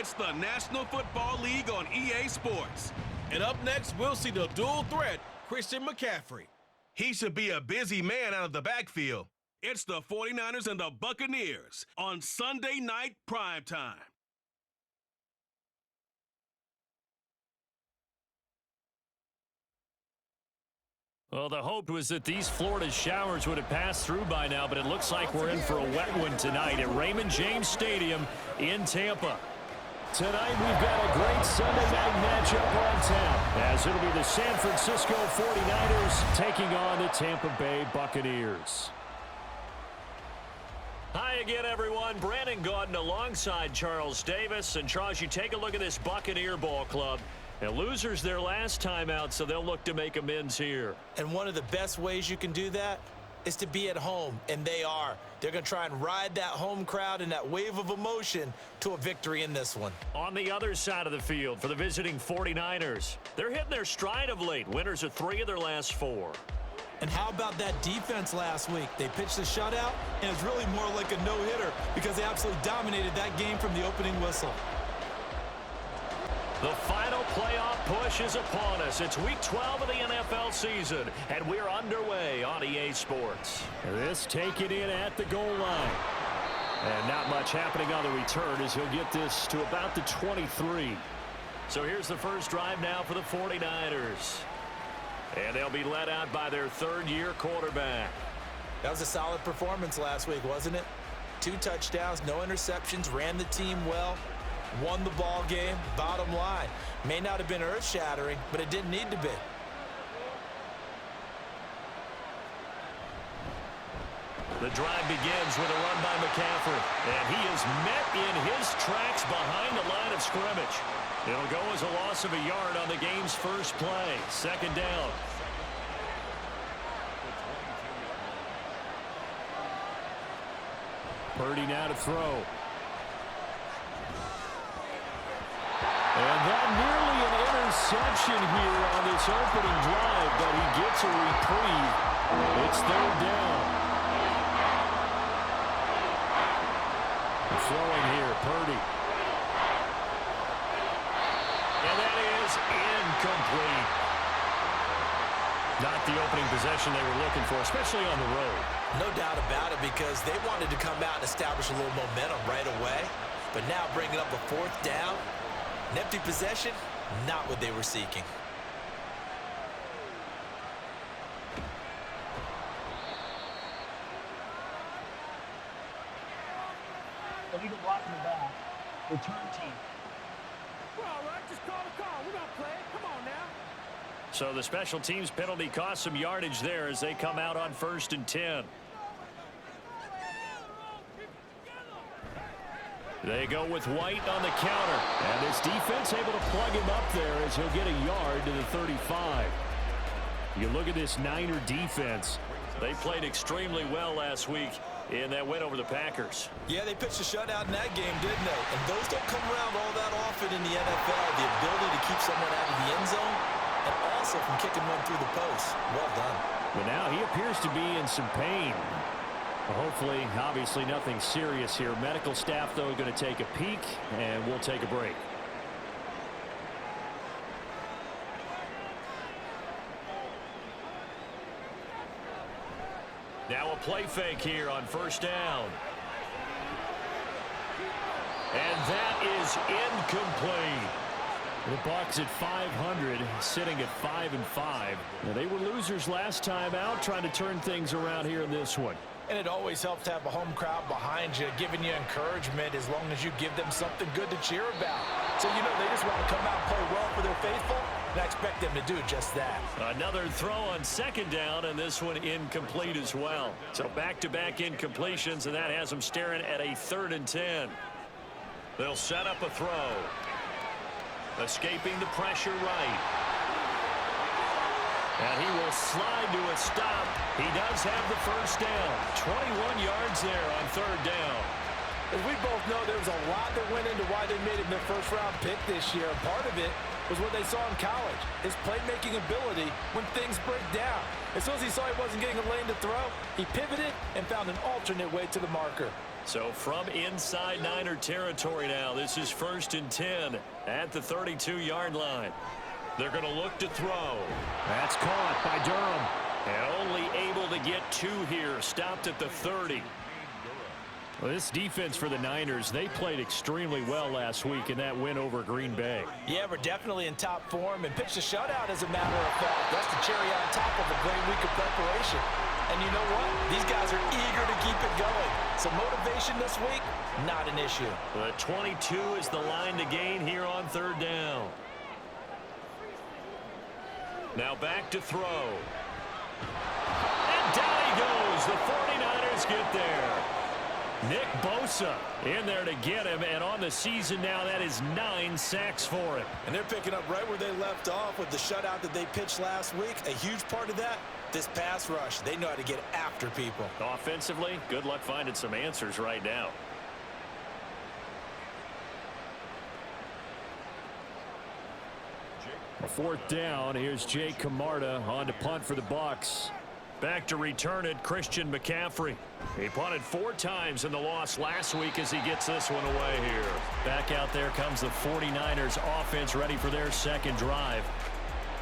It's the National Football League on EA Sports. And up next, we'll see the dual threat, Christian McCaffrey. He should be a busy man out of the backfield. It's the 49ers and the Buccaneers on Sunday Night Primetime. Well, the hope was that these Florida showers would have passed through by now, but it looks like we're in for a wet one tonight at Raymond James Stadium in Tampa. Tonight, we've got a great Sunday night matchup on tap, as it'll be the San Francisco 49ers taking on the Tampa Bay Buccaneers. Hi again, everyone. Brandon Gaudin alongside Charles Davis. And Charles, you take a look at this Buccaneer ball club. And losers their last time out, so they'll look to make amends here. And one of the best ways you can do that is to be at home, and they are. They're going to try and ride that home crowd and that wave of emotion to a victory in this one. On the other side of the field for the visiting 49ers, they're hitting their stride of late. Winners of 3 of their last 4. And how about that defense last week? They pitched a shutout, and it's really more like a no-hitter because they absolutely dominated that game from the opening whistle. The final playoff push is upon us. It's week 12 of the NFL season, and we're underway on EA Sports. This taken in at the goal line. And not much happening on the return as he'll get this to about the 23. So here's the first drive now for the 49ers. And they'll be led out by their third-year quarterback. That was a solid performance last week, wasn't it? 2 touchdowns, no interceptions, ran the team well. Won the ball game, bottom line. May not have been earth-shattering, but it didn't need to be. The drive begins with a run by McCaffrey, and he is met in his tracks behind the line of scrimmage. It'll go as a loss of a yard on the game's first play. Second down. Purdy now to throw. And that nearly an interception here on this opening drive, but he gets a reprieve. It's third down. Throwing here, Purdy. And that is incomplete. Not the opening possession they were looking for, especially on the road. No doubt about it, because they wanted to come out and establish a little momentum right away. But now bringing up a 4th down, an empty possession, not what they were seeking. Illegal block in the back. Return team. We're all right. Just call the call. We're going to play. Come on now. So the special teams penalty cost some yardage there as they come out on 1st and 10. They go with White on the counter. And this defense able to plug him up there as he'll get a yard to the 35. You look at this Niner defense. They played extremely well last week in that win over the Packers. Yeah, they pitched a shutout in that game, didn't they? And those don't come around all that often in the NFL. The ability to keep someone out of the end zone and also from kicking one through the post. Well done. But now he appears to be in some pain. Hopefully, obviously nothing serious here. Medical staff, though, going to take a peek, and we'll take a break. Now a play fake here on 1st down. And that is incomplete. The Bucs at 500, sitting at 5-5. Now, they were losers last time out, trying to turn things around here in this one. And it always helps to have a home crowd behind you, giving you encouragement as long as you give them something good to cheer about. So, you know, they just want to come out and play well for their faithful, and I expect them to do just that. Another throw on 2nd down, and this one incomplete as well. So back-to-back incompletions, and that has them staring at a 3rd and 10. They'll set up a throw. Escaping the pressure right. And he will slide to a stop. He does have the 1st down. 21 yards there on 3rd down. As we both know, there was a lot that went into why they made him their 1st-round pick this year. Part of it was what they saw in college, his playmaking ability when things break down. As soon as he saw he wasn't getting a lane to throw, he pivoted and found an alternate way to the marker. So from inside Niner territory now, this is 1st and 10 at the 32-yard line. They're going to look to throw. That's caught by Durham. And only able to get 2 here. Stopped at the 30. Well, this defense for the Niners, they played extremely well last week in that win over Green Bay. Yeah, we're definitely in top form and pitched a shutout as a matter of fact. That's the cherry on top of a great week of preparation. And you know what? These guys are eager to keep it going. So motivation this week, not an issue. The 22 is the line to gain here on 3rd down. Now back to throw. And down he goes. The 49ers get there. Nick Bosa in there to get him, and on the season now, that is 9 sacks for him. And they're picking up right where they left off with the shutout that they pitched last week. A huge part of that, this pass rush. They know how to get after people. Offensively, good luck finding some answers right now. A 4th down. Here's Jay Camarda on to punt for the Bucs. Back to return it, Christian McCaffrey. He punted 4 times in the loss last week as he gets this one away here. Back out there comes the 49ers offense ready for their 2nd drive.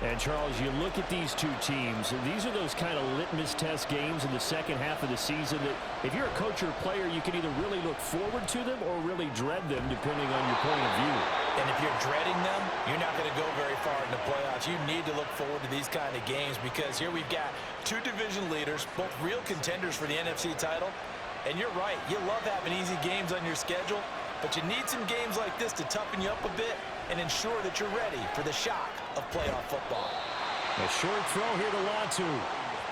And, Charles, you look at these 2 teams, these are those kind of litmus test games in the second half of the season that if you're a coach or a player, you can either really look forward to them or really dread them depending on your point of view. And if you're dreading them, you're not going to go very far in the playoffs. You need to look forward to these kind of games because here we've got 2 division leaders, both real contenders for the NFC title. And you're right, you love having easy games on your schedule, but you need some games like this to toughen you up a bit and ensure that you're ready for the shock of playoff football. A short throw here to Latu.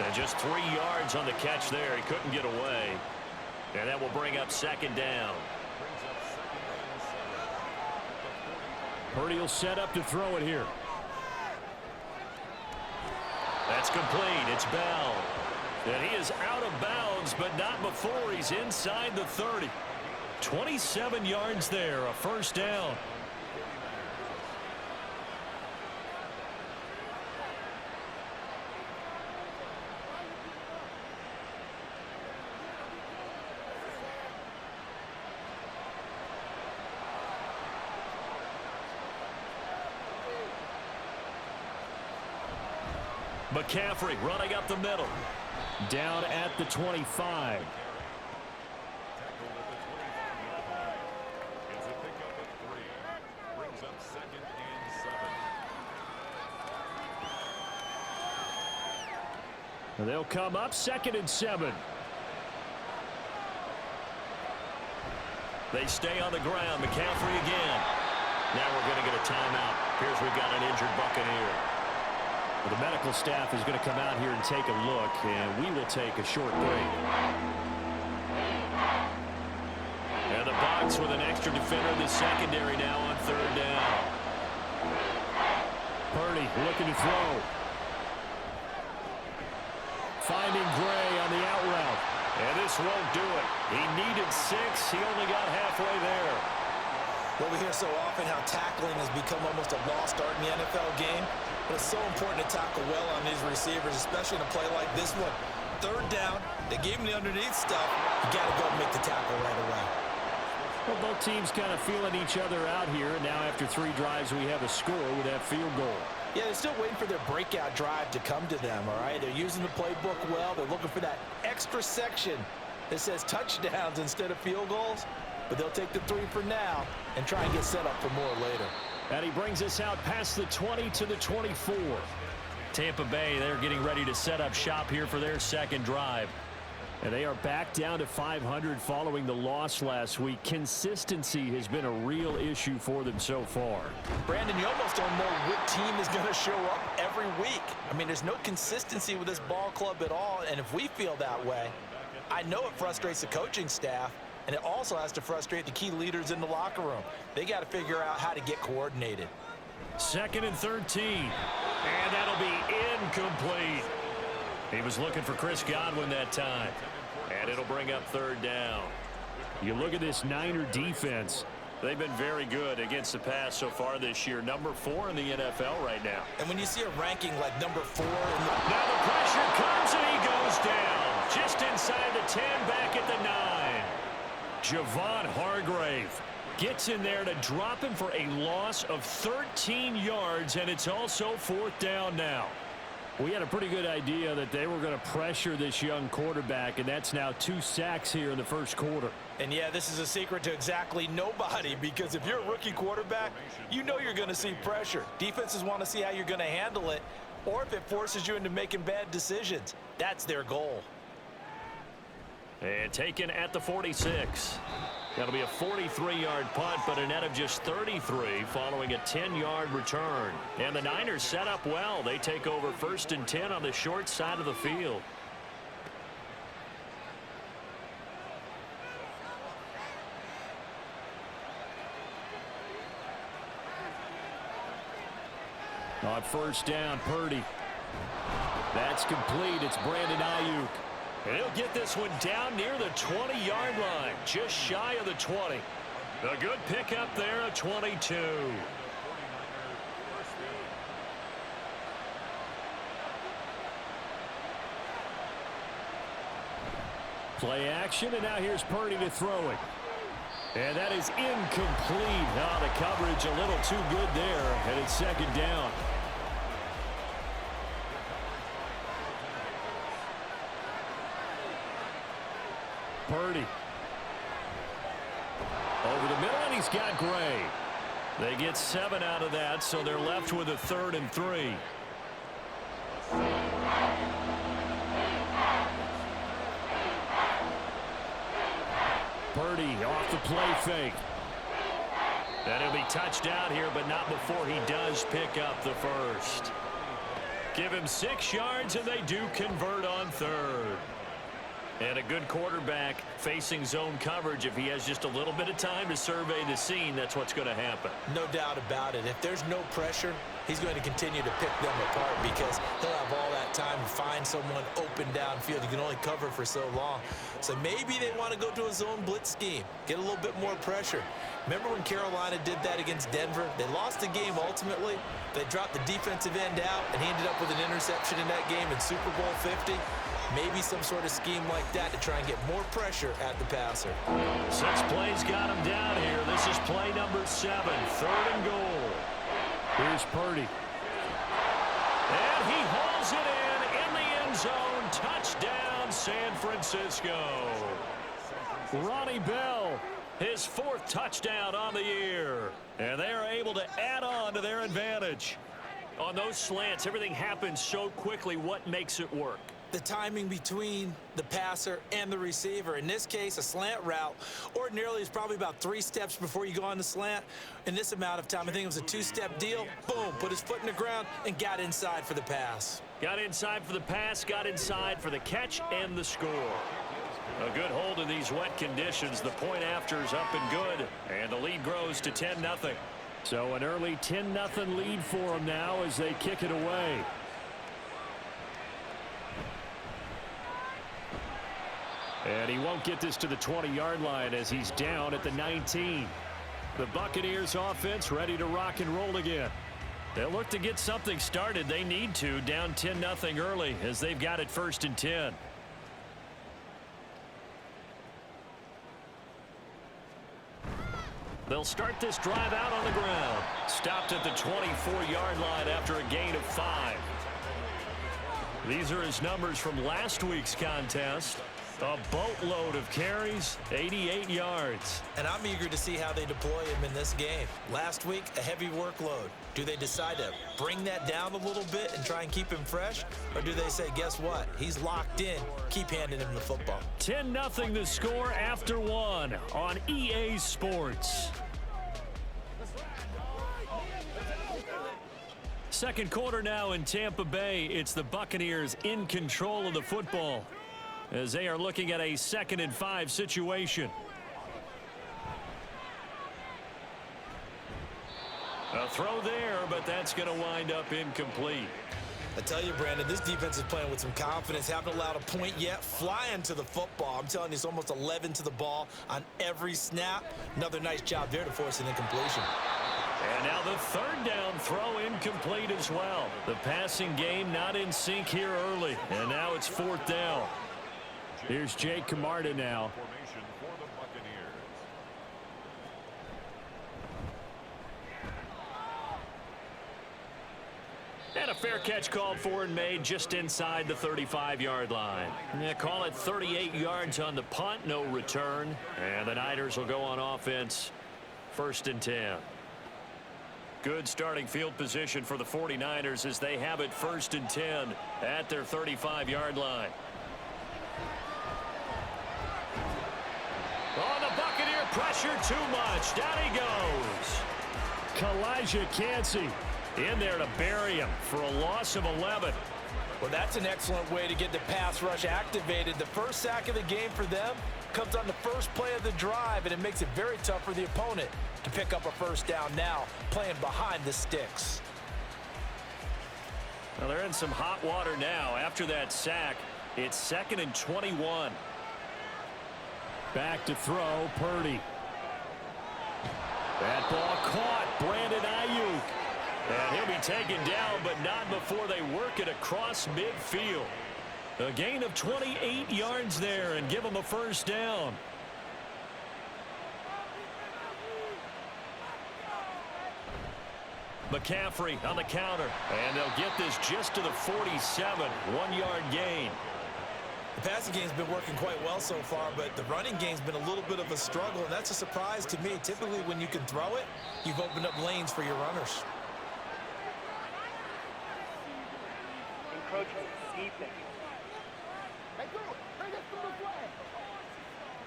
And just 3 yards on the catch there. He couldn't get away. And that will bring up 2nd down. Purdy will set up to throw it here. That's complete. It's Bell. And he is out of bounds, but not before he's inside the 30. 27 yards there, a 1st down. McCaffrey running up the middle. Down at the 25. They'll come up 2nd and 7. They stay on the ground. McCaffrey again. Now we're going to get a timeout. Appears we've got an injured Buccaneer. Well, the medical staff is going to come out here and take a look, and we will take a short break. And the Bucs with an extra defender in the secondary now on 3rd down. Purdy looking to throw. Finding Gray on the out route. And this won't do it. He needed 6. He only got halfway there. Well, we hear so often how tackling has become almost a lost art in the NFL game. But it's so important to tackle well on these receivers, especially in a play like this one. 3rd down, they gave him the underneath stuff. You got to go and make the tackle right away. Well, both teams kind of feeling each other out here. And now after 3 drives, we have a score with that field goal. Yeah, they're still waiting for their breakout drive to come to them, all right? They're using the playbook well. They're looking for that extra section that says touchdowns instead of field goals. But they'll take the 3 for now and try and get set up for more later. And he brings us out past the 20 to the 24. Tampa Bay, they're getting ready to set up shop here for their 2nd drive. And they are back down to 500 following the loss last week. Consistency has been a real issue for them so far. Brandon, you almost don't know what team is going to show up every week. I mean, there's no consistency with this ball club at all. And if we feel that way, I know it frustrates the coaching staff. And it also has to frustrate the key leaders in the locker room. They got to figure out how to get coordinated. 2nd and 13. And that'll be incomplete. He was looking for Chris Godwin that time. And it'll bring up 3rd down. You look at this Niner defense. They've been very good against the pass so far this year. Number 4 in the NFL right now. And when you see a ranking like number 4. Now the pressure comes and he goes down. Just inside the 10, back at the 9. Javon Hargrave gets in there to drop him for a loss of 13 yards, and it's also 4th down now. We had a pretty good idea that they were going to pressure this young quarterback, and that's now 2 sacks here in the first quarter. And yeah, this is a secret to exactly nobody, because if you're a rookie quarterback, you know you're going to see pressure. Defenses want to see how you're going to handle it, or if it forces you into making bad decisions. That's their goal. And taken at the 46. That'll be a 43-yard punt, but a net of just 33 following a 10-yard return. And the Niners set up well. They take over 1st and 10 on the short side of the field. On 1st down, Purdy. That's complete. It's Brandon Ayuk. And he'll get this one down near the 20-yard line, just shy of the 20. A good pickup there, a 22. Play action, and now here's Purdy to throw it. And that is incomplete. Oh, the coverage a little too good there, and it's 2nd down. Purdy. Over the middle, and he's got Gray. They get 7 out of that, so they're left with a 3rd and 3. Purdy off the play fake. And he'll be touched out here, but not before he does pick up the 1st. Give him 6 yards, and they do convert on 3rd. And a good quarterback facing zone coverage. If he has just a little bit of time to survey the scene, that's what's going to happen. No doubt about it. If there's no pressure, he's going to continue to pick them apart because he'll have all that time to find someone open downfield. You can only cover for so long. So maybe they want to go to a zone blitz scheme, get a little bit more pressure. Remember when Carolina did that against Denver? They lost the game ultimately. They dropped the defensive end out, and he ended up with an interception in that game in Super Bowl 50. Maybe some sort of scheme like that to try and get more pressure at the passer. 6 plays got him down here. This is play number 7, 3rd and goal. Here's Purdy. And he hauls it in the end zone. Touchdown, San Francisco. Ronnie Bell, his 4th touchdown on the year. And they are able to add on to their advantage. On those slants, everything happens so quickly. What makes it work? The timing between the passer and the receiver. In this case, a slant route ordinarily is probably about 3 steps before you go on the slant. In this amount of time, I think it was a 2-step deal. Boom, put his foot in the ground and got inside for the pass. Got inside for the pass, got inside for the catch and the score. A good hold in these wet conditions. The point after is up and good, and the lead grows to 10-0. So an early 10-0 lead for them now as they kick it away. And he won't get this to the 20-yard line as he's down at the 19. The Buccaneers offense ready to rock and roll again. They'll look to get something started. They need to, down 10-0 early as they've got it 1st and 10. They'll start this drive out on the ground. Stopped at the 24-yard line after a gain of 5. These are his numbers from last week's contest. A boatload of carries, 88 yards. And I'm eager to see how they deploy him in this game. Last week, a heavy workload. Do they decide to bring that down a little bit and try and keep him fresh? Or do they say, guess what? He's locked in. Keep handing him the football. 10-0 the score after 1 on EA Sports. Second quarter now in Tampa Bay. It's the Buccaneers in control of the football as they are looking at a 2nd and 5 situation. A throw there, but that's going to wind up incomplete. I tell you, Brandon, this defense is playing with some confidence. Haven't allowed a point yet. Flying to the football. I'm telling you, it's almost 11 to the ball on every snap. Another nice job there to force an incompletion. And now the 3rd down throw incomplete as well. The passing game not in sync here early. And now it's 4th down. Here's Jake Camarda now. And a fair catch called for and made just inside the 35-yard line. Yeah, call it 38 yards on the punt, no return. And the Niners will go on offense, 1st and 10. Good starting field position for the 49ers as they have it 1st and 10 at their 35-yard line. Oh, the Buccaneer pressure too much. Down he goes. Kalijah Kancey in there to bury him for a loss of 11. Well, that's an excellent way to get the pass rush activated. The first sack of the game for them comes on the first play of the drive, and it makes it very tough for the opponent to pick up a first down now, playing behind the sticks. Well, they're in some hot water now. After that sack, it's 2nd and 21. Back to throw, Purdy. That ball caught, Brandon Ayuk. And he'll be taken down, but not before they work it across midfield. A gain of 28 yards there and give them a first down. McCaffrey on the counter. And they'll get this just to the 47. 1-yard gain. The passing game's been working quite well so far, but the running game's been a little bit of a struggle, and that's a surprise to me. Typically, when you can throw it, you've opened up lanes for your runners. Encroachment defense.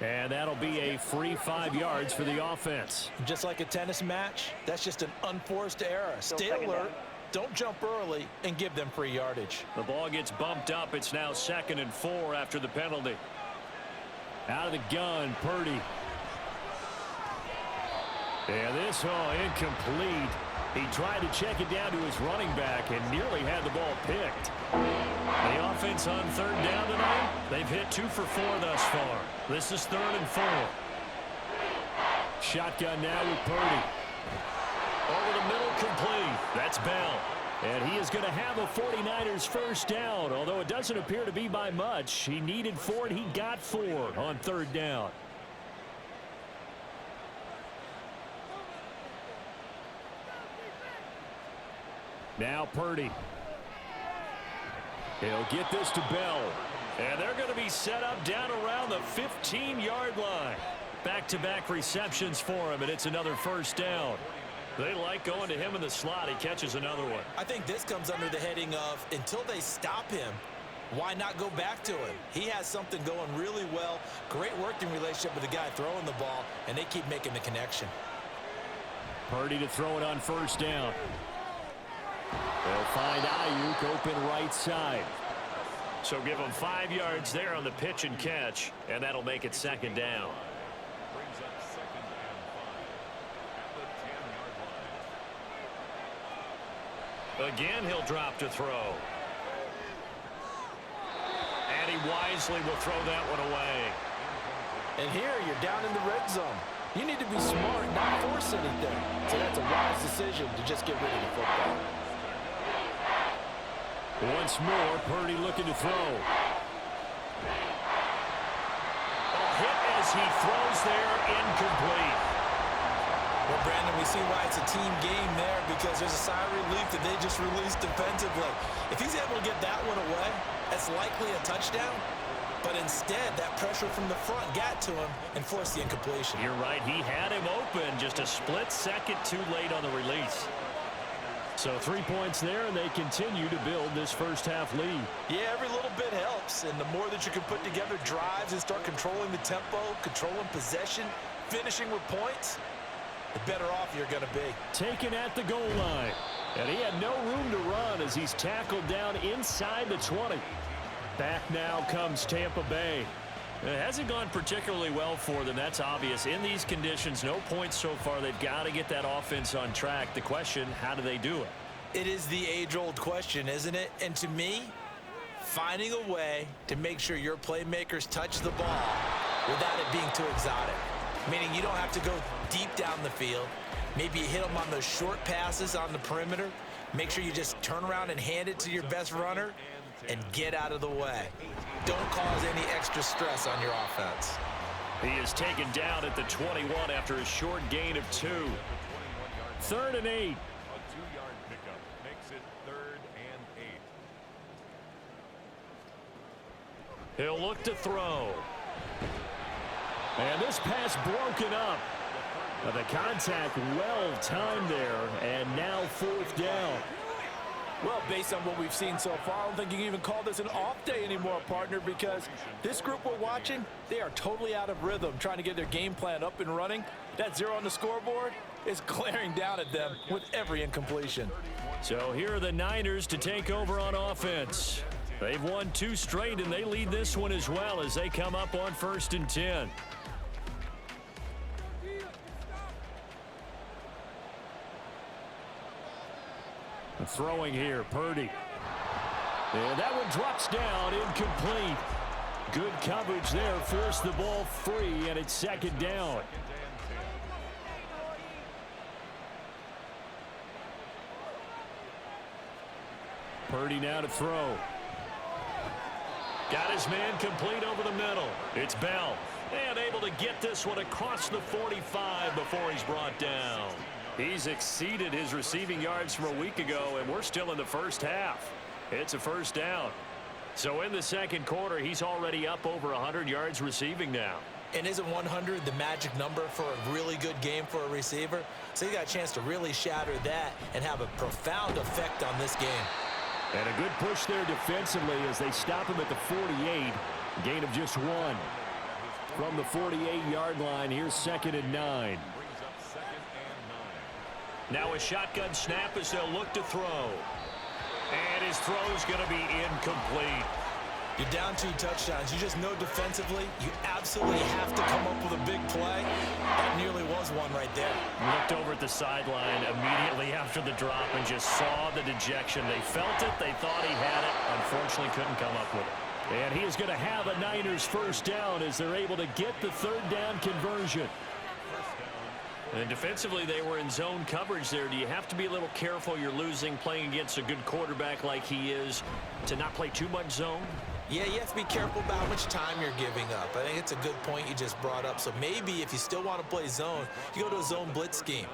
And that'll be a free 5 yards for the offense. Just like a tennis match, that's just an unforced error. Stay alert, don't jump early, and give them free yardage. The ball gets bumped up. It's now 2nd and 4 after the penalty. Out of the gun, Purdy. And this, incomplete. He tried to check it down to his running back and nearly had the ball picked. The offense on 3rd down tonight, they've hit 2 for 4 thus far. This is 3rd and 4. Shotgun now with Purdy. Over the middle, complete. That's Bell. And he is going to have a 49ers first down, although it doesn't appear to be by much. He needed 4 and he got 4 on 3rd down. Now Purdy. He'll get this to Bell. And they're going to be set up down around the 15-yard line. Back-to-back receptions for him, and it's another first down. They like going to him in the slot. He catches another one. I think this comes under the heading of, until they stop him, why not go back to him? He has something going really well. Great working relationship with the guy throwing the ball, and they keep making the connection. Purdy to throw it on first down. They'll find Ayuk open right side. So give him 5 yards there on the pitch and catch, and that'll make it 2nd down. Again, he'll drop to throw. And he wisely will throw that one away. And here, you're down in the red zone. You need to be smart, not force anything. So that's a wise decision to just get rid of the football. Once more, Purdy looking to throw. A hit as he throws there, incomplete. Well, Brandon, we see why it's a team game there, because there's a sigh of relief that they just released defensively. If he's able to get that one away, that's likely a touchdown. But instead, that pressure from the front got to him and forced the incompletion. You're right. He had him open, just a split second too late on the release. So 3 points there, and they continue to build this first half lead. Yeah, every little bit helps, and the more that you can put together drives and start controlling the tempo, controlling possession, finishing with points, the better off you're going to be. Taken at the goal line, and he had no room to run as he's tackled down inside the 20. Back now comes Tampa Bay. It hasn't gone particularly well for them. That's obvious. In these conditions, no points so far. They've got to get that offense on track. The question, how do they do it? It is the age-old question, isn't it? And to me, finding a way to make sure your playmakers touch the ball without it being too exotic. Meaning you don't have to go deep down the field. Maybe you hit them on those short passes on the perimeter. Make sure you just turn around and hand it to your best runner and get out of the way. Don't cause any extra stress on your offense. He is taken down at the 21 after a short gain of 2. 3rd and 8. A 2-yard pickup makes it 3rd and He'll look to throw. And this pass broken up. The contact well timed there, and now 4th down. Well, based on what we've seen so far, I don't think you can even call this an off day anymore, partner, because this group we're watching, they are totally out of rhythm, trying to get their game plan up and running. That 0 on the scoreboard is glaring down at them with every incompletion. So here are the Niners to take over on offense. They've won 2 straight, and they lead this one as well as they come up on 1st and 10. Throwing here, Purdy. And that one drops down, incomplete. Good coverage there, forced the ball free, and it's 2nd down. Purdy now to throw. Got his man complete over the middle. It's Bell. And able to get this one across the 45 before he's brought down. He's exceeded his receiving yards from a week ago, and we're still in the first half. It's a 1st down. So in the 2nd quarter, he's already up over 100 yards receiving now. And isn't 100 the magic number for a really good game for a receiver? So he got a chance to really shatter that and have a profound effect on this game. And a good push there defensively as they stop him at the 48. Gain of just 1. From the 48-yard line, here's 2nd and 9. Now a shotgun snap as they'll look to throw. And his throw is going to be incomplete. You're down 2 touchdowns. You just know defensively you absolutely have to come up with a big play. That nearly was one right there. Looked over at the sideline immediately after the drop and just saw the dejection. They felt it. They thought he had it. Unfortunately, couldn't come up with it. And he is going to have a Niners 1st down as they're able to get the 3rd down conversion. And defensively, they were in zone coverage there. Do you have to be a little careful? You're losing, playing against a good quarterback like he is, to not play too much zone? Yeah, you have to be careful about how much time you're giving up. I think it's a good point you just brought up. So maybe if you still want to play zone, you go to a zone blitz scheme.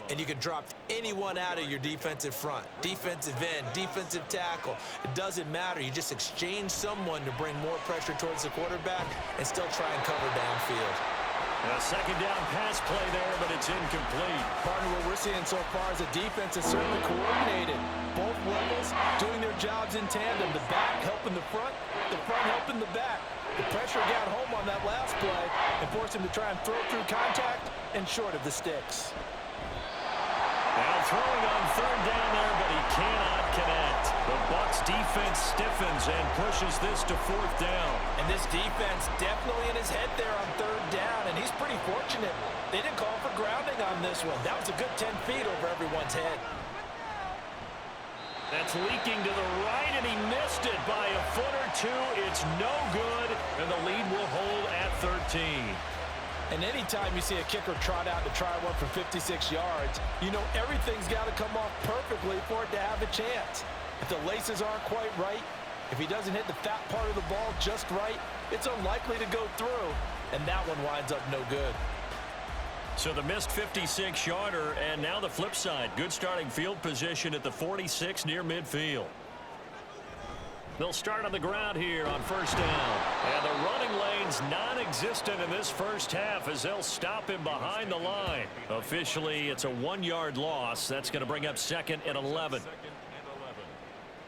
And you can drop anyone out of your defensive front. Defensive end, defensive tackle. It doesn't matter. You just exchange someone to bring more pressure towards the quarterback and still try and cover downfield. A 2nd down pass play there, but it's incomplete. Partner, what we're seeing so far is the defense is certainly coordinated. Both levels doing their jobs in tandem. The back helping the front helping the back. The pressure got home on that last play and forced him to try and throw through contact and short of the sticks. Now throwing on 3rd down there, but he cannot connect. The Bucs defense stiffens and pushes this to 4th down. And this defense definitely in his head there on 3rd down, and he's pretty fortunate. They didn't call for grounding on this one. That was a good 10 feet over everyone's head. That's leaking to the right, and he missed it by a foot or 2. It's no good, and the lead will hold at 13. And anytime you see a kicker trot out to try one from 56 yards, you know everything's got to come off perfectly for it to have a chance. If the laces aren't quite right, if he doesn't hit the fat part of the ball just right, it's unlikely to go through, and that one winds up no good. So the missed 56-yarder, and now the flip side. Good starting field position at the 46 near midfield. They'll start on the ground here on 1st down. And the running lane's non-existent in this first half as they'll stop him behind the line. Officially, it's a 1-yard loss. That's going to bring up 2nd and 11.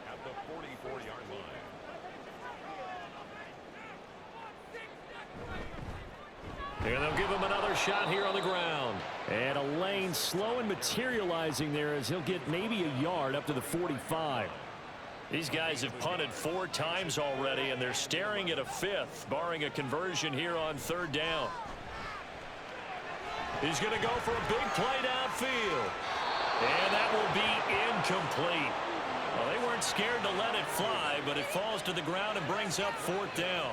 At the 44-yard line. And they'll give him another shot here on the ground. And a lane slow and materializing there as he'll get maybe a yard up to the 45. These guys have punted 4 times already, and they're staring at a 5th, barring a conversion here on 3rd down. He's going to go for a big play downfield. And that will be incomplete. Well, they weren't scared to let it fly, but it falls to the ground and brings up 4th down.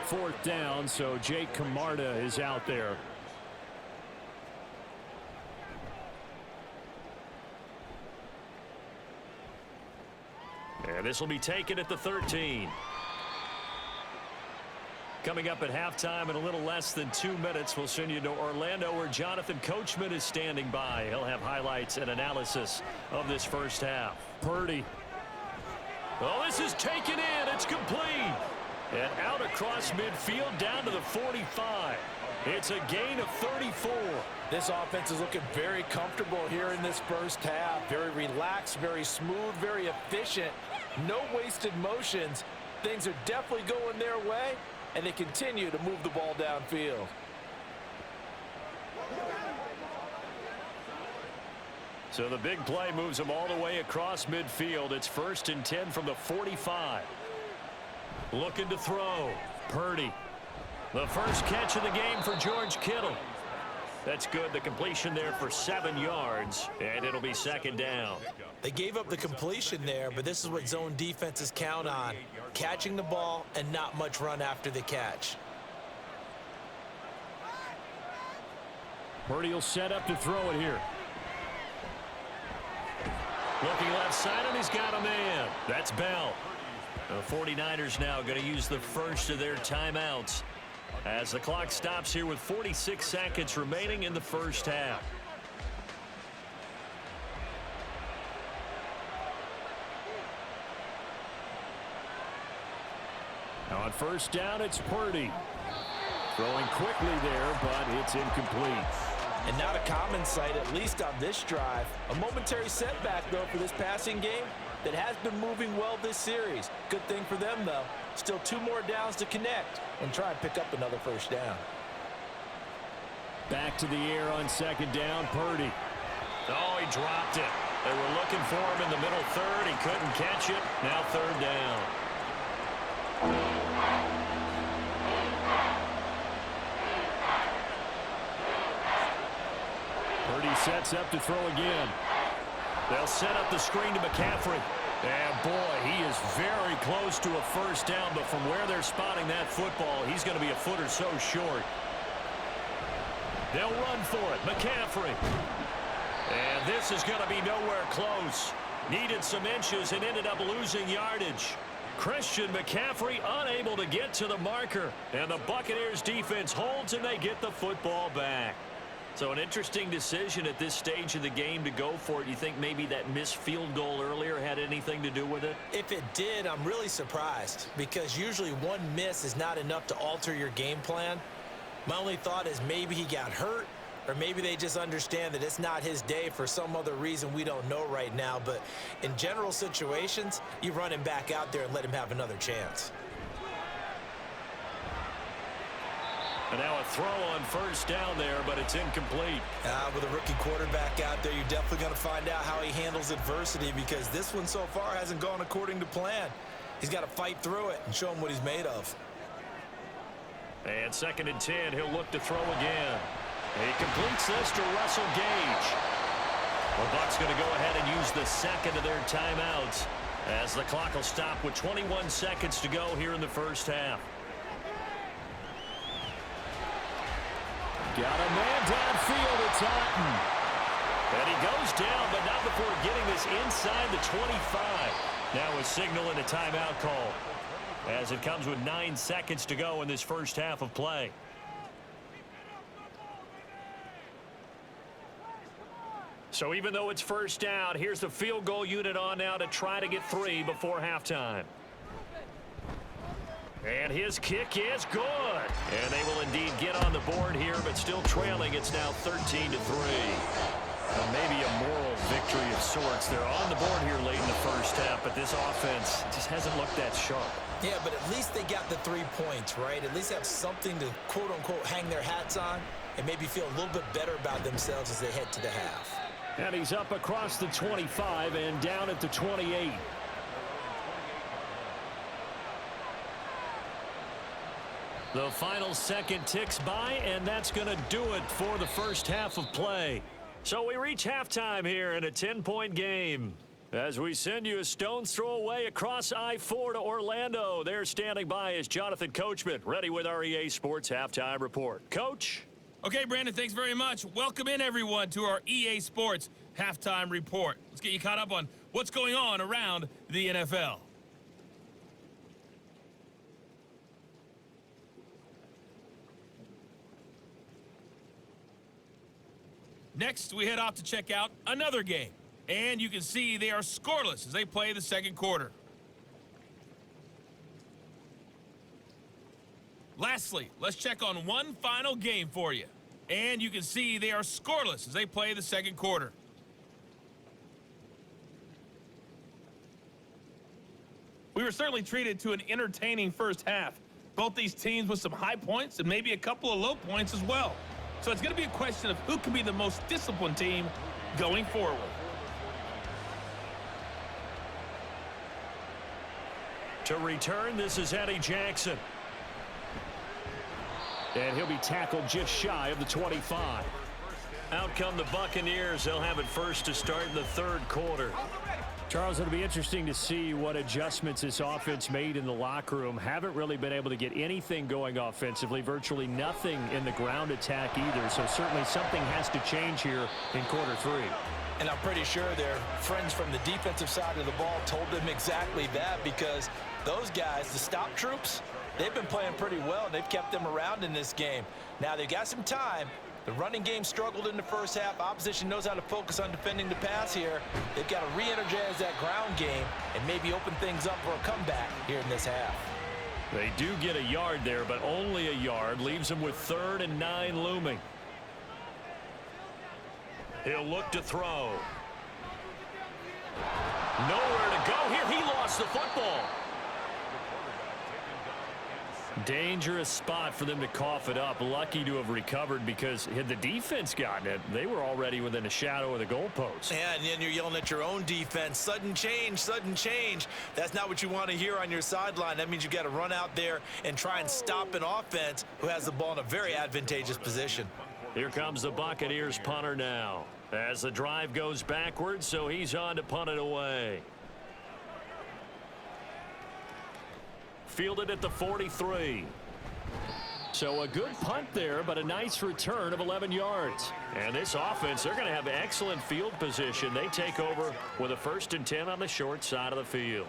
4th down, so Jake Camarda is out there. And this will be taken at the 13. Coming up at halftime in a little less than 2 minutes, we'll send you to Orlando where Jonathan Coachman is standing by. He'll have highlights and analysis of this first half. Purdy. Oh, this is taken in It's complete. And out across midfield down to the 45. It's a gain of 34. This offense is looking very comfortable here in this first half. Very relaxed, very smooth, very efficient. No wasted motions. Things are definitely going their way, and they continue to move the ball downfield. So the big play moves them all the way across midfield. It's 1st and 10 from the 45. Looking to throw. Purdy. The first catch of the game for George Kittle. That's good. The completion there for 7 yards, and it'll be 2nd down. They gave up the completion there, but this is what zone defenses count on. Catching the ball and not much run after the catch. Purdy will set up to throw it here. Looking left side, and he's got a man. That's Bell. The 49ers now going to use the first of their timeouts as the clock stops here with 46 seconds remaining in the first half. On 1st down, it's Purdy. Throwing quickly there, but it's incomplete. And not a common sight, at least on this drive. A momentary setback, though, for this passing game that has been moving well this series. Good thing for them, though. Still 2 more downs to connect and try and pick up another 1st down. Back to the air on 2nd down, Purdy. Oh, he dropped it. They were looking for him in the middle 3rd. He couldn't catch it. Now 3rd down. Purdy sets up to throw again. They'll set up the screen to McCaffrey. And boy, he is very close to a 1st down, but from where they're spotting that football, he's going to be a foot or so short. They'll run for it. McCaffrey. And this is going to be nowhere close. Needed some inches and ended up losing yardage. Christian McCaffrey unable to get to the marker. And the Buccaneers defense holds and they get the football back. So an interesting decision at this stage of the game to go for it. You think maybe that missed field goal earlier had anything to do with it? If it did, I'm really surprised because usually one miss is not enough to alter your game plan. My only thought is maybe he got hurt or maybe they just understand that it's not his day for some other reason we don't know right now. But in general situations, you run him back out there and let him have another chance. And now a throw on 1st down there, but it's incomplete. With a rookie quarterback out there, you're definitely going to find out how he handles adversity because this one so far hasn't gone according to plan. He's got to fight through it and show him what he's made of. And 2nd and 10, he'll look to throw again. He completes this to Russell Gage. The Bucs going to go ahead and use the 2nd of their timeouts as the clock will stop with 21 seconds to go here in the first half. Got a man downfield. It's Otten. And he goes down, but not before getting this inside the 25. Now a signal and a timeout call as it comes with 9 seconds to go in this first half of play. So even though it's 1st down, here's the field goal unit on now to try to get 3 before halftime. And his kick is good. And they will indeed get on the board here, but still trailing. It's now 13-3. Maybe a moral victory of sorts. They're on the board here late in the first half, but this offense just hasn't looked that sharp. Yeah, but at least they got the 3 points, right? At least have something to, quote-unquote, hang their hats on and maybe feel a little bit better about themselves as they head to the half. And he's up across the 25 and down at the 28. The final second ticks by, and that's going to do it for the first half of play. So we reach halftime here in a 10-point game. As we send you a stone's throw away across I-4 to Orlando. There standing by is Jonathan Coachman, ready with our EA Sports Halftime Report. Coach? Okay, Brandon, thanks very much. Welcome in, everyone, to our EA Sports Halftime Report. Let's get you caught up on what's going on around the NFL. Next, we head off to check out another game. And you can see they are scoreless as they play the second quarter. Lastly, let's check on one final game for you. And you can see they are scoreless as they play the second quarter. We were certainly treated to an entertaining first half. Both these teams with some high points and maybe a couple of low points as well. So it's going to be a question of who can be the most disciplined team going forward. To return, this is Eddie Jackson. And he'll be tackled just shy of the 25. Out come the Buccaneers. They'll have it first to start in the third quarter. Charles, it'll be interesting to see what adjustments this offense made in the locker room. Haven't really been able to get anything going offensively, virtually nothing in the ground attack either. So certainly something has to change here in quarter three. And I'm pretty sure their friends from the defensive side of the ball told them exactly that, because those guys, the stop troops, they've been playing pretty well. They've kept them around in this game. Now they've got some time. The running game struggled in the first half. Opposition knows how to focus on defending the pass here. They've got to re-energize that ground game and maybe open things up for a comeback here in this half. They do get a yard there, but only a yard. Leaves them with 3rd and 9 looming. He'll look to throw. Nowhere to go here. He lost the football. Dangerous spot for them to cough it up. Lucky to have recovered, because had the defense gotten it, they were already within a shadow of the goalpost. Yeah, and then you're yelling at your own defense. Sudden change, sudden change. That's not what you want to hear on your sideline. That means you got to run out there and try and stop an offense who has the ball in a very advantageous position. Here comes the Buccaneers punter now, as the drive goes backwards, so he's on to punt it away. Fielded at the 43. So a good punt there, but a nice return of 11 yards. And this offense, they're going to have excellent field position. They take over with a 1st and 10 on the short side of the field.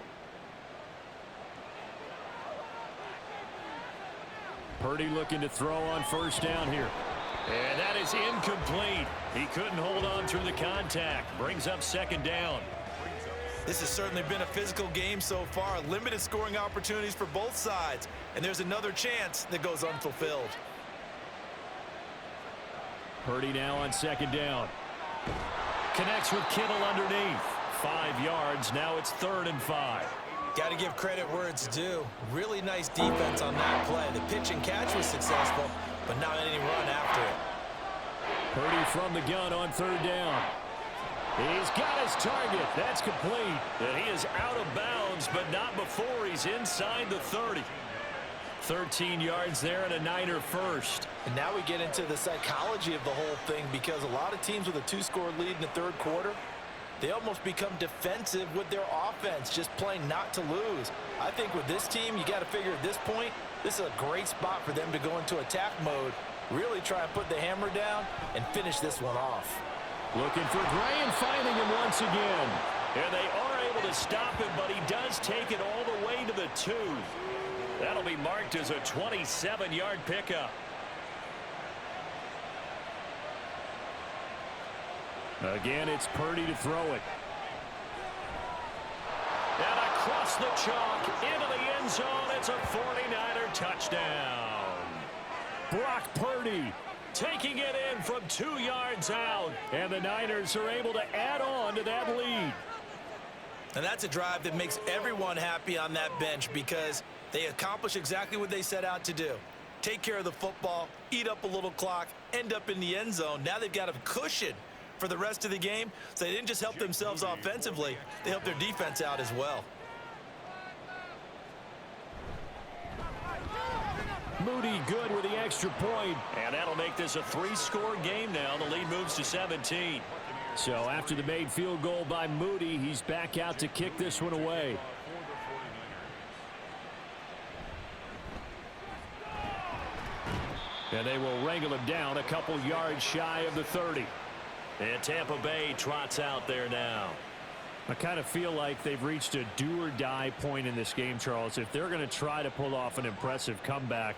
Purdy looking to throw on first down here. And that is incomplete. He couldn't hold on through the contact. Brings up 2nd down. This has certainly been a physical game so far. Limited scoring opportunities for both sides. And there's another chance that goes unfulfilled. Purdy now on 2nd down. Connects with Kittle underneath. 5 yards. Now it's 3rd and 5. Got to give credit where it's due. Really nice defense on that play. The pitch and catch was successful, but not any run after it. Purdy from the gun on 3rd down. He's got his target. That's complete. And he is out of bounds, but not before he's inside the 30. 13 yards there and a Niner first. And now we get into the psychology of the whole thing, because a lot of teams with a 2-score lead in the 3rd quarter, they almost become defensive with their offense, just playing not to lose. I think with this team, you got to figure at this point, this is a great spot for them to go into attack mode, really try and put the hammer down and finish this one off. Looking for Gray and finding him once again. And they are able to stop him, but he does take it all the way to the 2. That'll be marked as a 27-yard pickup. Again, it's Purdy to throw it. And across the chalk into the end zone. It's a 49er touchdown. Brock Purdy taking it in from 2 yards out. And the Niners are able to add on to that lead. And that's a drive that makes everyone happy on that bench, because they accomplish exactly what they set out to do. Take care of the football, eat up a little clock, end up in the end zone. Now they've got a cushion for the rest of the game, so they didn't just help themselves offensively, they helped their defense out as well. Moody good with the extra point. And that'll make this a 3-score game now. The lead moves to 17. So after the made field goal by Moody, he's back out to kick this one away. And they will wrangle him down a couple yards shy of the 30. And Tampa Bay trots out there now. I kind of feel like they've reached a do-or-die point in this game, Charles. If they're going to try to pull off an impressive comeback,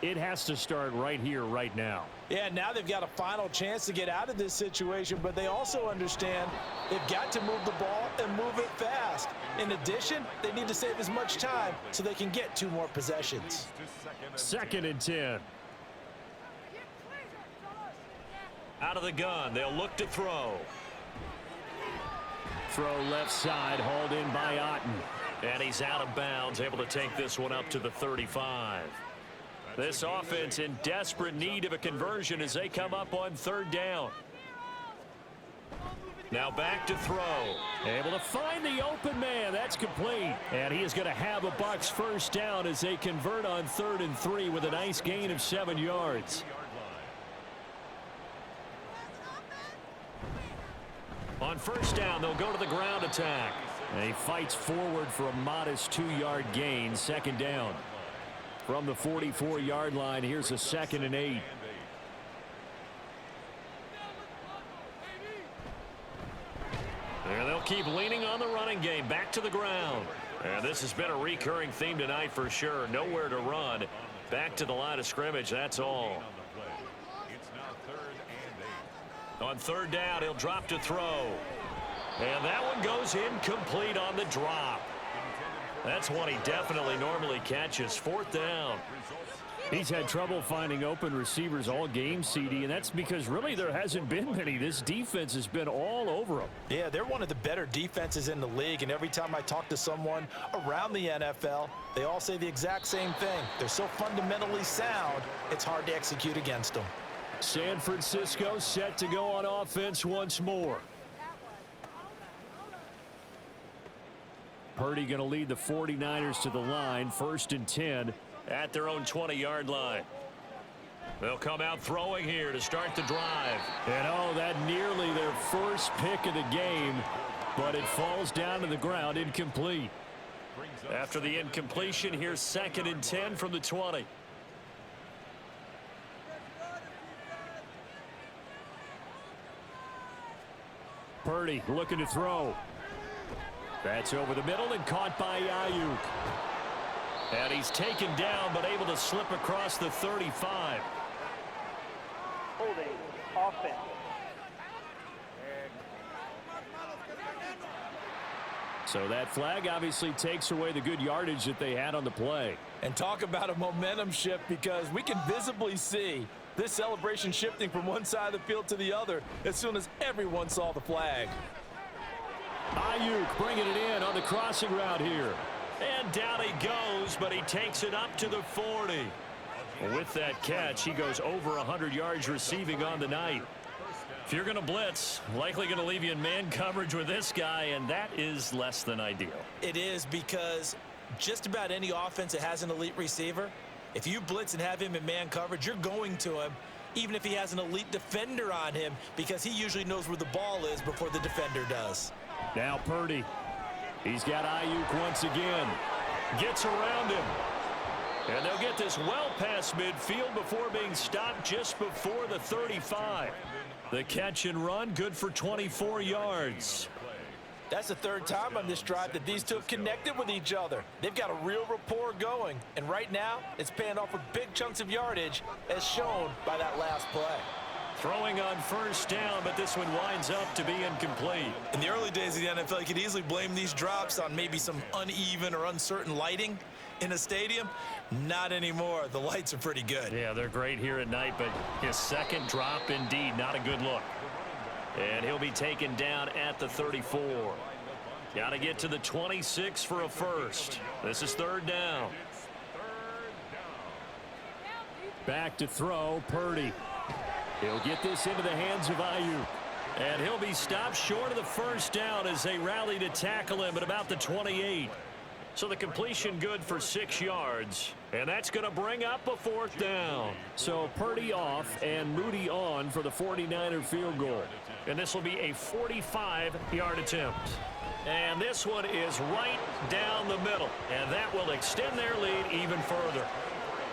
it has to start right here, right now. Yeah, now they've got a final chance to get out of this situation, but they also understand they've got to move the ball and move it fast. In addition, they need to save as much time so they can get 2 more possessions. 2nd and 10. Out of the gun, they'll look to throw. Throw left side, hauled in by Otten. And he's out of bounds, able to take this one up to the 35. This offense in desperate need of a conversion as they come up on 3rd down. Now back to throw. Able to find the open man. That's complete. And he is going to have a Bucs first down as they convert on 3rd and 3 with a nice gain of 7 yards. On 1st down, they'll go to the ground attack. And he fights forward for a modest 2-yard gain. 2nd down. From the 44-yard line, here's a 2nd and 8. And they'll keep leaning on the running game. Back to the ground. And this has been a recurring theme tonight for sure. Nowhere to run. Back to the line of scrimmage, that's all. On 3rd down, he'll drop to throw. And that one goes incomplete on the drop. That's one he definitely normally catches. 4th down. He's had trouble finding open receivers all game, CD, and that's because really there hasn't been many. This defense has been all over him. Yeah, they're one of the better defenses in the league, and every time I talk to someone around the NFL, they all say the exact same thing. They're so fundamentally sound, it's hard to execute against them. San Francisco set to go on offense once more. Purdy going to lead the 49ers to the line. 1st and 10. At their own 20-yard line. They'll come out throwing here to start the drive. And oh, that nearly their first pick of the game, but it falls down to the ground incomplete. After the incompletion, here's 2nd and 10 from the 20. Purdy looking to throw. That's over the middle and caught by Ayuk. And he's taken down but able to slip across the 35. Holding offense. So that flag obviously takes away the good yardage that they had on the play. And talk about a momentum shift, because we can visibly see this celebration shifting from one side of the field to the other as soon as everyone saw the flag. Ayuk bringing it in on the crossing route here. And down he goes, but he takes it up to the 40. With that catch, he goes over 100 yards receiving on the night. If you're going to blitz, likely going to leave you in man coverage with this guy, and that is less than ideal. It is, because just about any offense that has an elite receiver, if you blitz and have him in man coverage, you're going to him, even if he has an elite defender on him, because he usually knows where the ball is before the defender does. Now Purdy. He's got Ayuk once again. Gets around him. And they'll get this well past midfield before being stopped just before the 35. The catch and run, good for 24 yards. That's the 3rd time on this drive that these two have connected with each other. They've got a real rapport going. And right now, it's paying off with big chunks of yardage, as shown by that last play. Throwing on 1st down, but this one winds up to be incomplete. In the early days of the NFL, you could easily blame these drops on maybe some uneven or uncertain lighting in a stadium. Not anymore. The lights are pretty good. Yeah, they're great here at night, but his 2nd drop, indeed, not a good look. And he'll be taken down at the 34. Got to get to the 26 for a first. This is 3rd down. Back to throw, Purdy. He'll get this into the hands of Ayuk. And he'll be stopped short of the 1st down as they rally to tackle him at about the 28. So the completion good for 6 yards. And that's going to bring up a 4th down. So Purdy off and Moody on for the 49er field goal. And this will be a 45-yard attempt. And this one is right down the middle. And that will extend their lead even further.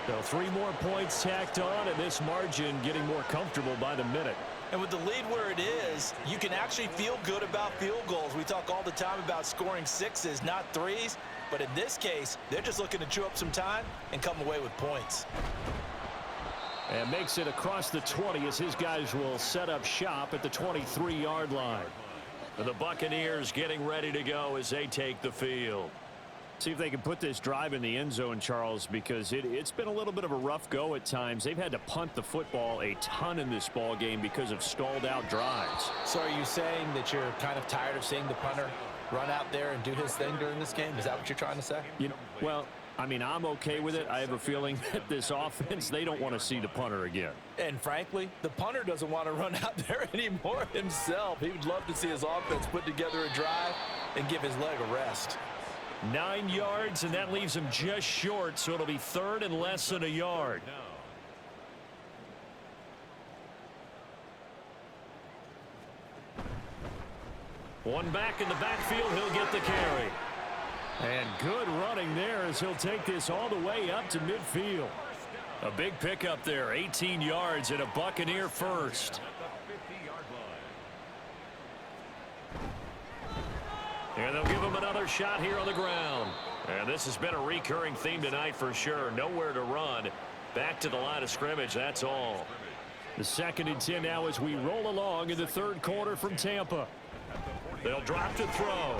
So 3 more points tacked on, and this margin getting more comfortable by the minute. And with the lead where it is, you can actually feel good about field goals. We talk all the time about scoring 6s, not 3s. But in this case, they're just looking to chew up some time and come away with points. And makes it across the 20 as his guys will set up shop at the 23-yard line. The Buccaneers getting ready to go as they take the field. See if they can put this drive in the end zone, Charles, because it's been a little bit of a rough go at times. They've had to punt the football a ton in this ball game because of stalled out drives. So are you saying that you're kind of tired of seeing the punter run out there and do his thing during this game? Is that what you're trying to say? Well, I mean, I'm okay with it. I have a feeling that this offense, they don't want to see the punter again. And frankly, the punter doesn't want to run out there anymore himself. He would love to see his offense put together a drive and give his leg a rest. 9 yards, and that leaves him just short, so it'll be third and less than a yard. One back in the backfield, he'll get the carry. And good running there as he'll take this all the way up to midfield. A big pickup there, 18 yards and a Buccaneer first. And they'll give him another shot here on the ground. And this has been a recurring theme tonight for sure. Nowhere to run. Back to the line of scrimmage, that's all. The 2nd and 10 now as we roll along in the third quarter from Tampa. They'll drop to throw.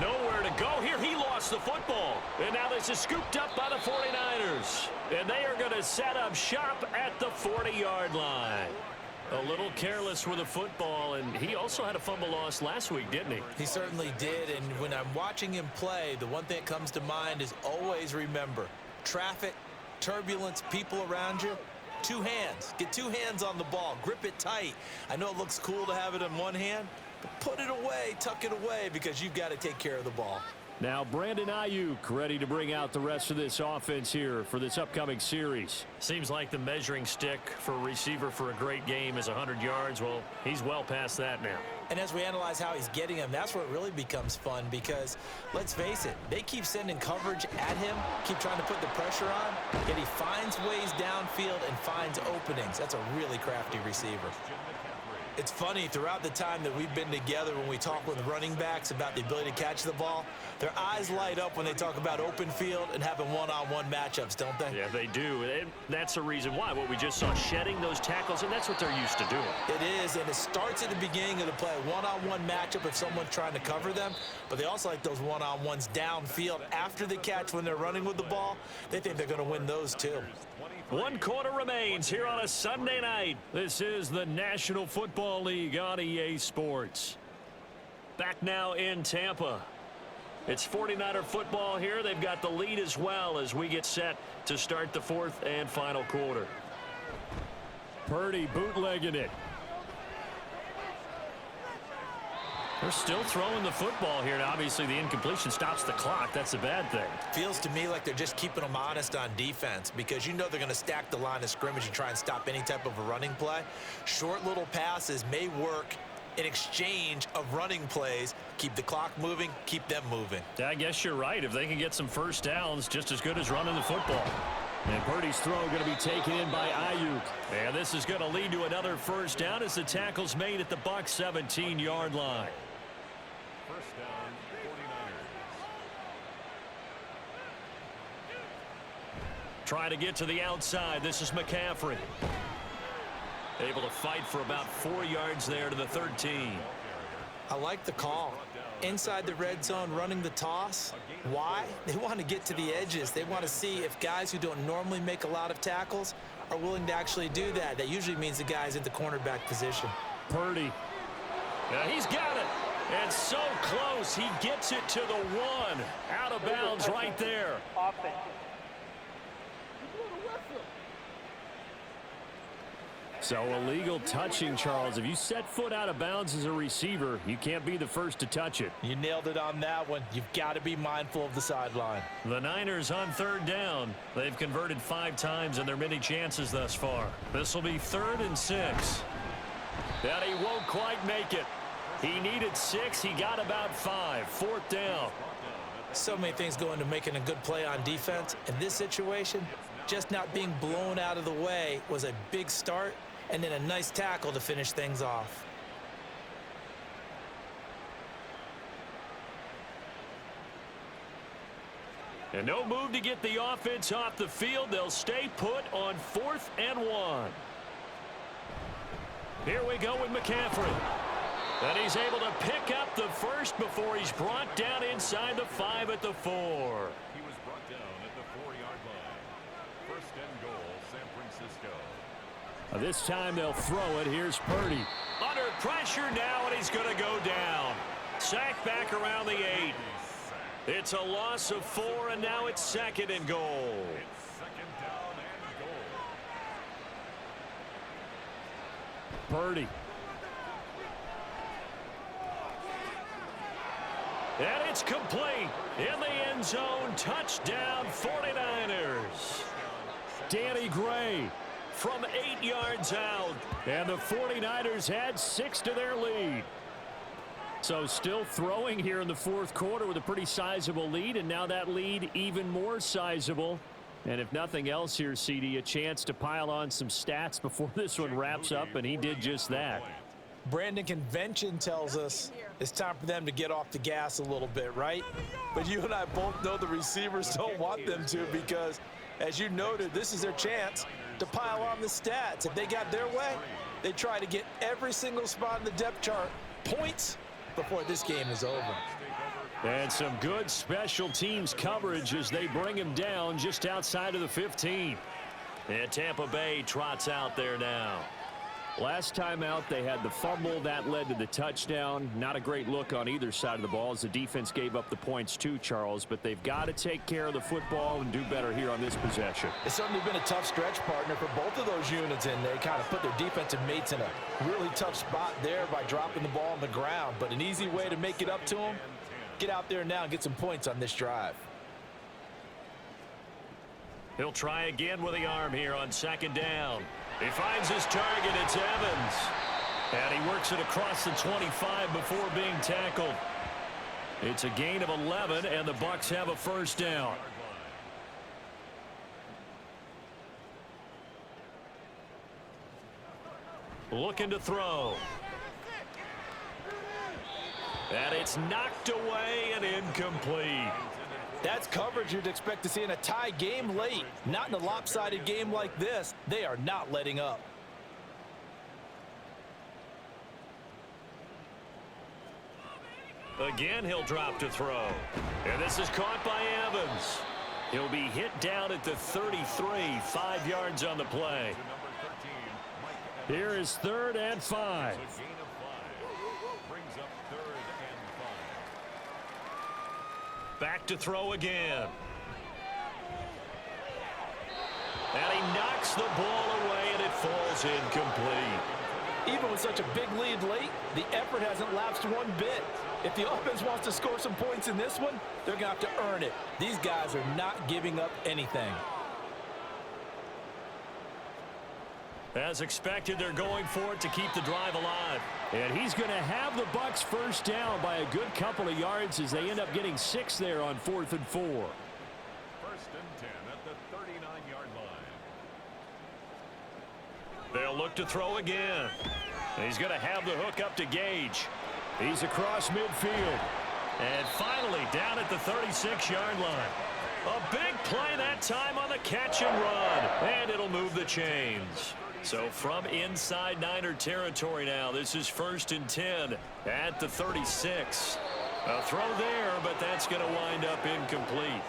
Nowhere to go here. He lost the football. And now this is scooped up by the 49ers. And they are going to set up shop at the 40-yard line. A little careless with the football, and he also had a fumble loss last week, didn't he? He certainly did, and when I'm watching him play, the one thing that comes to mind is always remember, traffic, turbulence, people around you, 2 hands. Get 2 hands on the ball. Grip it tight. I know it looks cool to have it in one hand, but put it away, tuck it away, because you've got to take care of the ball. Now Brandon Ayuk ready to bring out the rest of this offense here for this upcoming series. Seems like the measuring stick for a receiver for a great game is 100 yards. Well, he's well past that now. And as we analyze how he's getting them, that's where it really becomes fun because, let's face it, they keep sending coverage at him, keep trying to put the pressure on, yet he finds ways downfield and finds openings. That's a really crafty receiver. It's funny, throughout the time that we've been together when we talk with running backs about the ability to catch the ball, their eyes light up when they talk about open field and having one-on-one matchups, don't they? Yeah, they do. And that's the reason why. What we just saw, shedding those tackles, and that's what they're used to doing. It is, and it starts at the beginning of the play. One-on-one matchup if someone's trying to cover them, but they also like those one-on-ones downfield after the catch when they're running with the ball. They think they're going to win those too. 1 quarter remains here on a Sunday night. This is the National Football League on EA Sports. Back now in Tampa. It's 49er football here. They've got the lead as well as we get set to start the 4th and final quarter. Purdy bootlegging it. They're still throwing the football here. Now, obviously, the incompletion stops the clock. That's a bad thing. Feels to me like they're just keeping them honest on defense because you know they're going to stack the line of scrimmage and try and stop any type of a running play. Short little passes may work in exchange of running plays. Keep the clock moving, keep them moving. Yeah, I guess you're right. If they can get some first downs, just as good as running the football. And Purdy's throw going to be taken in by Ayuk. And this is going to lead to another first down as the tackle's made at the Bucs 17-yard line. First down, 49ers. Trying to get to the outside. This is McCaffrey. Able to fight for about 4 yards there to the 13. I like the call. Inside the red zone, running the toss. Why? They want to get to the edges. They want to see if guys who don't normally make a lot of tackles are willing to actually do that. That usually means the guy's at the cornerback position. Purdy. Yeah, he's got it. And so close. He gets it to the 1. Out of bounds right there. Offense. So illegal touching, Charles. If you set foot out of bounds as a receiver, you can't be the first to touch it. You nailed it on that one. You've got to be mindful of the sideline. The Niners on 3rd down. They've converted 5 times in their many chances thus far. This will be 3rd and 6. And he won't quite make it. He needed 6. He got about 5. 4th down. So many things go into making a good play on defense. In this situation, just not being blown out of the way was a big start and then a nice tackle to finish things off. And no move to get the offense off the field. They'll stay put on 4th and 1. Here we go with McCaffrey. And he's able to pick up the first before he's brought down inside the 5 at the 4. He was brought down at the 4-yard line. 1st and goal, San Francisco. This time they'll throw it. Here's Purdy. Under pressure now, and he's going to go down. Sacked back around the 8. It's a loss of 4, and now it's 2nd and goal. It's 2nd down and goal. Purdy. And it's complete. In the end zone, touchdown 49ers. Danny Gray. From 8 yards out. And the 49ers had 6 to their lead. So still throwing here in the 4th quarter with a pretty sizable lead, and now that lead even more sizable. And if nothing else here, CD, a chance to pile on some stats before this one wraps up, and he did just that. Brandon, convention tells us it's time for them to get off the gas a little bit, right? But you and I both know the receivers don't want them to, because, as you noted, this is their chance to pile on the stats. If they got their way, they try to get every single spot in the depth chart points before this game is over. And some good special teams coverage as they bring him down just outside of the 15. And Tampa Bay trots out there now. Last time out, they had the fumble. That led to the touchdown. Not a great look on either side of the ball as the defense gave up the points too, Charles. But they've got to take care of the football and do better here on this possession. It's certainly been a tough stretch, partner, for both of those units, and they kind of put their defensive mates in a really tough spot there by dropping the ball on the ground. But an easy way to make it up to them, get out there now and get some points on this drive. He'll try again with the arm here on 2nd down. He finds his target. It's Evans. And he works it across the 25 before being tackled. It's a gain of 11, and the Bucs have a 1st down. Looking to throw. And it's knocked away and incomplete. That's coverage you'd expect to see in a tie game late. Not in a lopsided game like this. They are not letting up. Again, he'll drop to throw. And this is caught by Evans. He'll be hit down at the 33, 5 yards on the play. Here is 3rd and 5. Back to throw again. And he knocks the ball away, and it falls incomplete. Even with such a big lead late, the effort hasn't lapsed one bit. If the offense wants to score some points in this one, they're going to have to earn it. These guys are not giving up anything. As expected, they're going for it to keep the drive alive. And he's going to have the Bucs 1st down by a good couple of yards as they end up getting 6 there on 4th and 4. 1st and 10 at the 39-yard line. They'll look to throw again. He's going to have the hook up to Gage. He's across midfield. And finally down at the 36-yard line. A big play that time on the catch and run. And it'll move the chains. So from inside Niner territory now, this is 1st and 10 at the 36. A throw there, but that's going to wind up incomplete.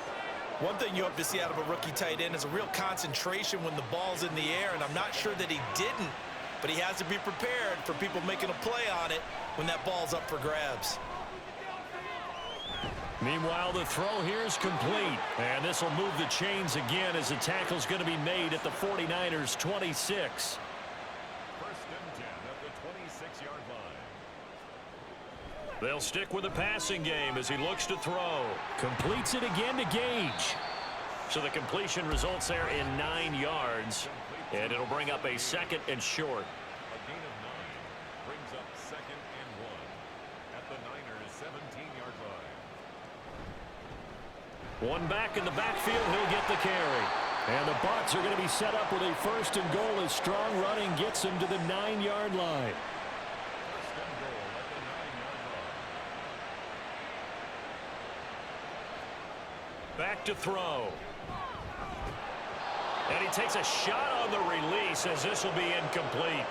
One thing you hope to see out of a rookie tight end is a real concentration when the ball's in the air, and I'm not sure that he didn't, but he has to be prepared for people making a play on it when that ball's up for grabs. Meanwhile, the throw here is complete. And this will move the chains again as the tackle's going to be made at the 49ers' 26. 1st and 10 at the 26-yard line. They'll stick with the passing game as he looks to throw. Completes it again to Gage. So the completion results there in 9 yards. And it'll bring up a 2nd and short. A gain of 9 brings up 2nd and 1 at the Niners' 17-yard line. One back in the backfield, he'll get the carry. And the Bucs are going to be set up with a 1st and goal as strong running gets them to the 9-yard line. 1st and goal at the 9-yard Back to throw. And he takes a shot on the release as this will be incomplete.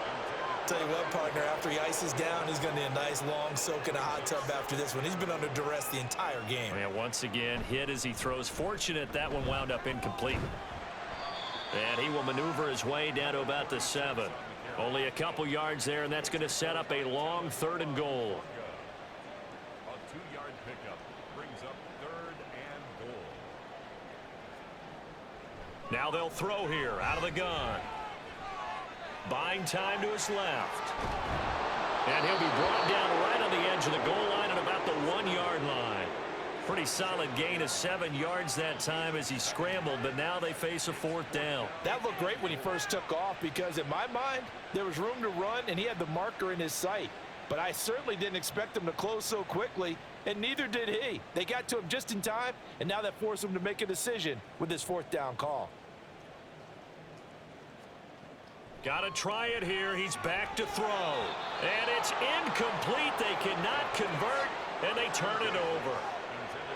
Tell you what, partner, after he ices down, he's going to need a nice long soak in a hot tub after this one. He's been under duress the entire game. And once again, hit as he throws. Fortunate that one wound up incomplete. And he will maneuver his way down to about the 7. Only a couple yards there, and that's going to set up a long 3rd and goal. A 2-yard pickup brings up 3rd and goal. Now they'll throw here out of the gun. Buying time to his left. And he'll be brought down right on the edge of the goal line at about the 1-yard line. Pretty solid gain of 7 yards that time as he scrambled, but now they face a 4th down. That looked great when he first took off because in my mind, there was room to run and he had the marker in his sight. But I certainly didn't expect him to close so quickly, and neither did he. They got to him just in time, and now that forced him to make a decision with his 4th down call. Got to try it here. He's back to throw. And it's incomplete. They cannot convert, and they turn it over.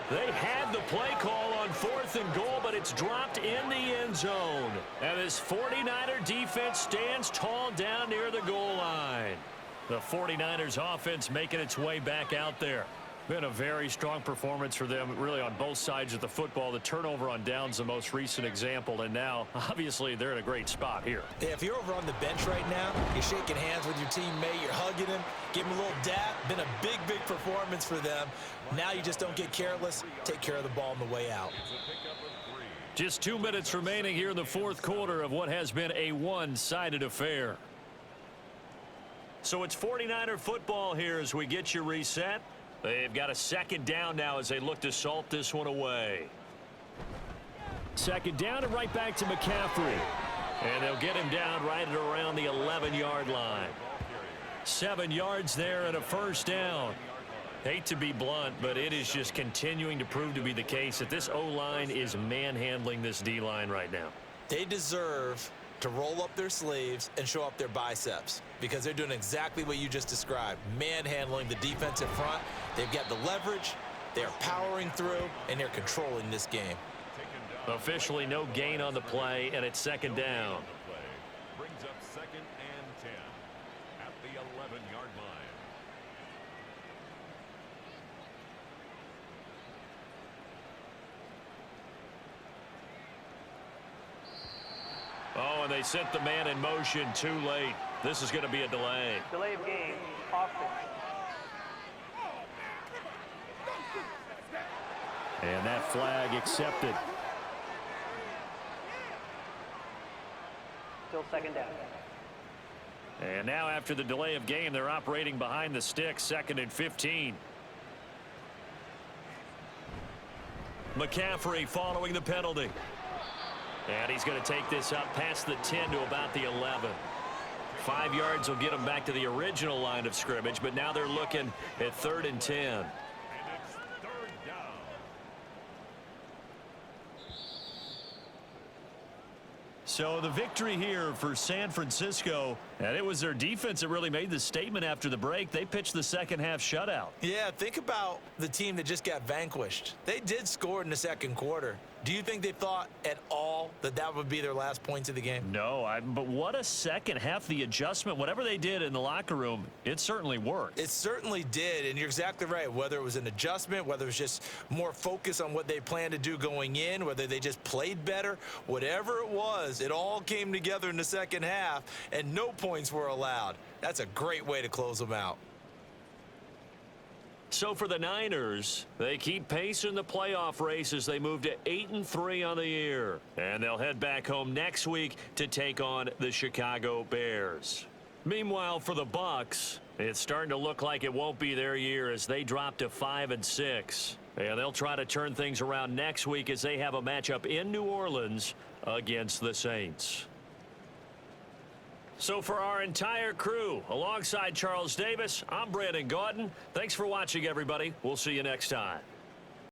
They had the play call on 4th and goal, but it's dropped in the end zone. And this 49er defense stands tall down near the goal line. The 49ers offense making its way back out there. Been a very strong performance for them, really, on both sides of the football. The turnover on downs, the most recent example, and now, obviously, they're in a great spot here. Yeah, if you're over on the bench right now, you're shaking hands with your teammate, you're hugging him, give him a little dap. Been a big, big performance for them. Now you just don't get careless. Take care of the ball on the way out. Just 2 minutes remaining here in the 4th quarter of what has been a one-sided affair. So it's 49er football here as we get you reset. They've got a 2nd down now as they look to salt this one away. 2nd down and right back to McCaffrey. And they'll get him down right at around the 11-yard line. 7 yards there and a 1st down. Hate to be blunt, but it is just continuing to prove to be the case that this O-line is manhandling this D-line right now. They deserve to roll up their sleeves and show up their biceps because they're doing exactly what you just described, manhandling the defensive front. They've got the leverage, they're powering through, and they're controlling this game. Officially no gain on the play, and it's 2nd down. Brings up 2nd and 10 at the 11-yard line. Oh, and they sent the man in motion too late. This is going to be a delay. Delay of game, offense. And that flag accepted. Still 2nd down. And now after the delay of game, they're operating behind the sticks, 2nd and 15. McCaffrey following the penalty. And he's going to take this up past the 10 to about the 11. 5 yards will get them back to the original line of scrimmage, but now they're looking at 3rd and 10. And it's 3rd down. So the victory here for San Francisco, and it was their defense that really made the statement after the break. They pitched the 2nd half shutout. Yeah, think about the team that just got vanquished. They did score in the 2nd quarter. Do you think they thought at all that that would be their last points of the game? No, but what a 2nd half. The adjustment, whatever they did in the locker room, it certainly worked. It certainly did, and you're exactly right. Whether it was an adjustment, whether it was just more focus on what they planned to do going in, whether they just played better, whatever it was, it all came together in the 2nd half, and no points were allowed. That's a great way to close them out. So for the Niners, they keep pace in the playoff race as they move to 8-3 on the year. And they'll head back home next week to take on the Chicago Bears. Meanwhile, for the Bucs, it's starting to look like it won't be their year as they drop to 5-6. And they'll try to turn things around next week as they have a matchup in New Orleans against the Saints. So for our entire crew, alongside Charles Davis, I'm Brandon Gaudin. Thanks for watching, everybody. We'll see you next time.